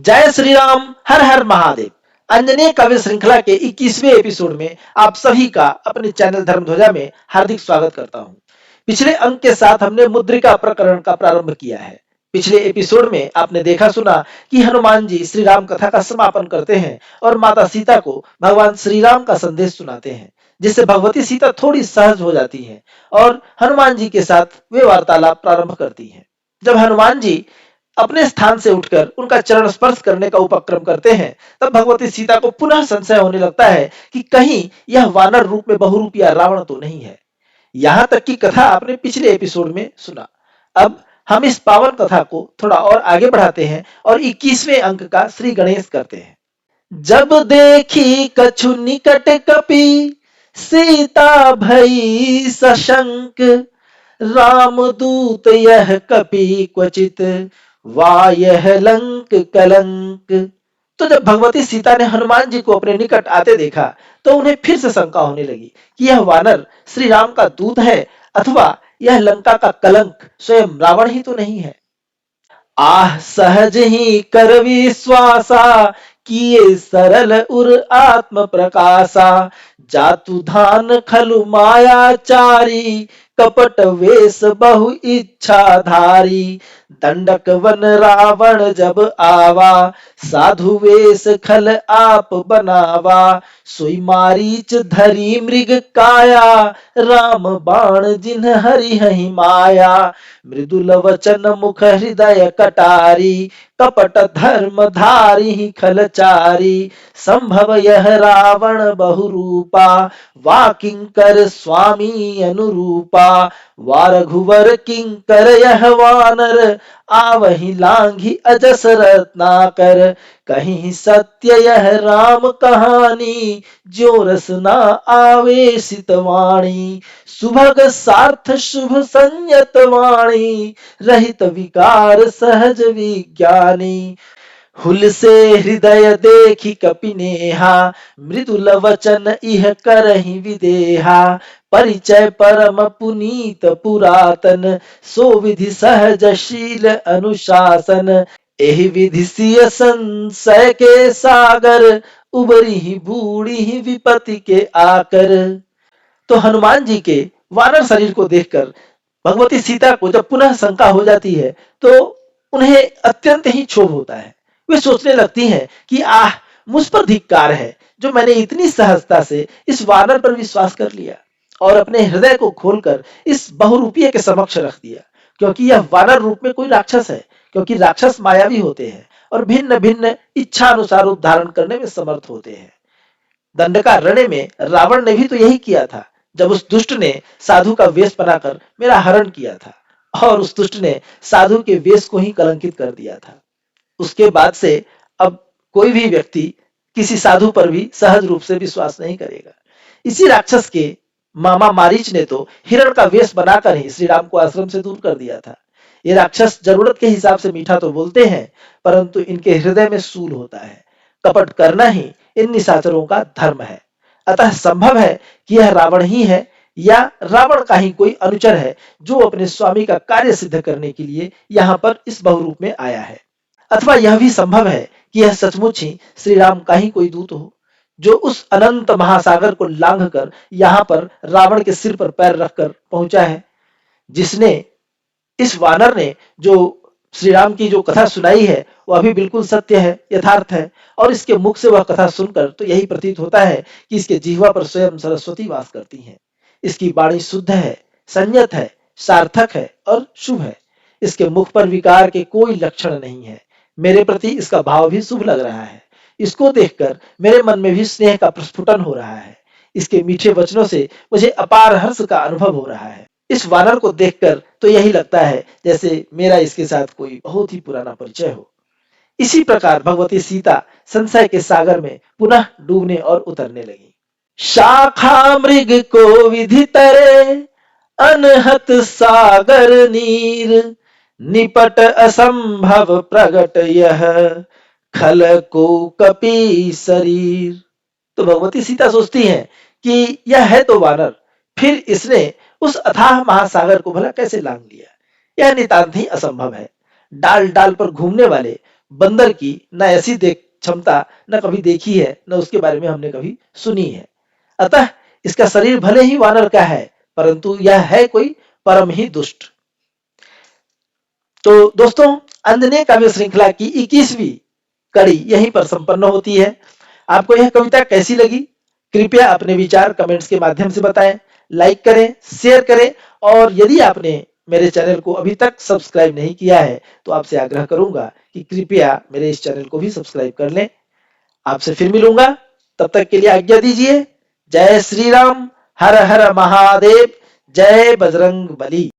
जय श्री राम, हर हर महादेव। अंजनेय काव्य श्रृंखला के 21वें एपिसोड में आप सभी का अपने चैनल धर्मध्वजा में हार्दिक स्वागत करता हूं। पिछले अंक के साथ हमने मुद्रिका प्रकरण का प्रारंभ किया है। पिछले एपिसोड में आपने देखा सुना कि हनुमान जी श्री राम कथा का समापन करते हैं और माता सीता को भगवान श्री राम का संदेश सुनाते हैं, जिससे भगवती सीता थोड़ी सहज हो जाती हैं और हनुमान जी के साथ वे वार्तालाप प्रारंभ करती हैं। जब हनुमान जी अपने स्थान से उठकर उनका चरण स्पर्श करने का उपक्रम करते हैं, तब भगवती सीता को पुनः संशय होने लगता है कि कहीं यह वानर रूप में बहुरूपिया रावण तो नहीं है। यहां तक की कथा आपने पिछले एपिसोड में सुना। अब हम इस पावन कथा को थोड़ा और आगे बढ़ाते हैं और 21वें अंक का श्री गणेश करते हैं। जब देखी कछु निकट कपि, सीता भई सशंक, रामदूत यह कपि क्वचित, वा यह लंक कलंक। तो जब भगवती सीता ने हनुमान जी को अपने निकट आते देखा, तो उन्हें फिर से शंका होने लगी कि यह वानर श्री राम का दूत है अथवा यह लंका का कलंक स्वयं रावण ही तो नहीं है। आह सहज ही कर विश्वासा, किए सरल उर आत्म प्रकाशा, जातु धान खलु मायाचारी, कपट वेश बहु इच्छाधारी, दंडक वन रावण जब आवा, साधु वेश खल आप बनावा, सोई मारीच धरी मृग काया, राम बाण जिन्ह हरि हहि माया, मृदुल वचन मुख हृदय कटारी, कपट धर्म धारी खलचारी, संभव यह रावण बहुरूपा, वा किंकर स्वामी अनुरूपा, वा रघुवर किंकर यह वानर, आवहि लांघि अजस रत्नाकर, कहीं सत्य यह राम कहानी, जो रस ना आवेशित वाणी, सुभग सार्थ शुभ संयत वाणी, रहित विकार सहज विज्ञानी, हुल से हृदय देखी कपिनेहा, मृदुल वचन इह करहि विदेहा, परिचय परम पुनीत पुरातन, सो विधि सहज शील अनुशासन, एहि विधि सिय संशय के सागर, उबरी ही बूढ़ी ही विपत्ति के आकर। तो हनुमान जी के वानर शरीर को देखकर भगवती सीता को जब पुनः शंका हो जाती है, तो उन्हें अत्यंत ही क्षोभ होता है। वे सोचने लगती हैं कि आह, मुझ पर धिक्कार है जो मैंने इतनी सहजता से इस वानर पर विश्वास कर लिया और अपने हृदय को खोलकर इस बहुरूपीय के समक्ष रख दिया, क्योंकि यह वानर रूप में कोई राक्षस है। क्योंकि राक्षस मायावी होते हैं और भिन्न भिन्न इच्छा अनुसार रूप धारण करने में समर्थ होते हैं। दंडकारण्य में रावण ने भी तो यही किया था, जब उस दुष्ट ने साधु का वेश बनाकर मेरा हरण किया था और उस दुष्ट ने साधु के वेश को ही कलंकित कर दिया था। उसके बाद से अब कोई भी व्यक्ति किसी साधु पर भी सहज रूप से विश्वास नहीं करेगा। इसी राक्षस के मामा मारीच ने तो हिरण का वेश बनाकर ही श्री राम को आश्रम से दूर कर दिया था। ये राक्षस जरूरत के हिसाब से मीठा तो बोलते हैं, परंतु इनके हृदय में सूल होता है। कपट करना ही इन निशाचरों का धर्म है। अतः संभव है कि यह रावण ही है या रावण का ही कोई अनुचर है, जो अपने स्वामी का कार्य सिद्ध करने के लिए यहाँ पर इस बहुरूप में आया है। अथवा यह भी संभव है कि यह सचमुच ही श्री राम का ही कोई दूत हो, जो उस अनंत महासागर को लांघकर यहाँ पर रावण के सिर पर पैर रखकर पहुंचा है। जिसने इस वानर ने जो श्री राम की जो कथा सुनाई है, वह भी बिल्कुल सत्य है, यथार्थ है, और इसके मुख से वह कथा सुनकर तो यही प्रतीत होता है कि इसके जिह्वा पर स्वयं सरस्वती वास करती हैं। इसकी वाणी शुद्ध है, संयत है, सार्थक है और शुभ है। इसके मुख पर विकार के कोई लक्षण नहीं है। मेरे प्रति इसका भाव भी शुभ लग रहा है। इसको देखकर मेरे मन में भी स्नेह का प्रस्फुटन हो रहा है। इसके मीठे वचनों से मुझे अपार हर्ष का अनुभव हो रहा है। इस वानर को देखकर तो यही लगता है जैसे मेरा इसके साथ कोई बहुत ही पुराना परिचय हो। इसी प्रकार भगवती सीता संशय के सागर में पुनः डूबने और उतरने लगी। शाखा मृग को विधि तरे, अनहत सागर नीर, निपट असंभव प्रगट यह, खल को कपि शरीर। तो भगवती सीता सोचती हैं कि यह है तो वानर, फिर इसने उस अथाह महासागर को भला कैसे लांघ लिया। यह नितांत ही असंभव है। डाल डाल पर घूमने वाले बंदर की ना ऐसी देख क्षमता न कभी देखी है, न उसके बारे में हमने कभी सुनी है। अतः इसका शरीर भले ही वानर का है, परंतु यह है कोई परम ही दुष्ट। तो दोस्तों, अंजनेय काव्य श्रृंखला की 21वीं कड़ी यहीं पर संपन्न होती है। आपको यह कविता कैसी लगी? कृपया अपने विचार कमेंट्स के माध्यम से बताएं, लाइक करें, शेयर करें, और यदि आपने मेरे चैनल को अभी तक सब्सक्राइब नहीं किया है तो आपसे आग्रह करूंगा कि कृपया मेरे इस चैनल को भी सब्सक्राइब कर लें। आपसे फिर मिलूंगा, तब तक के लिए आज्ञा दीजिए। जय श्री राम, हर हर महादेव, जय बजरंग बली।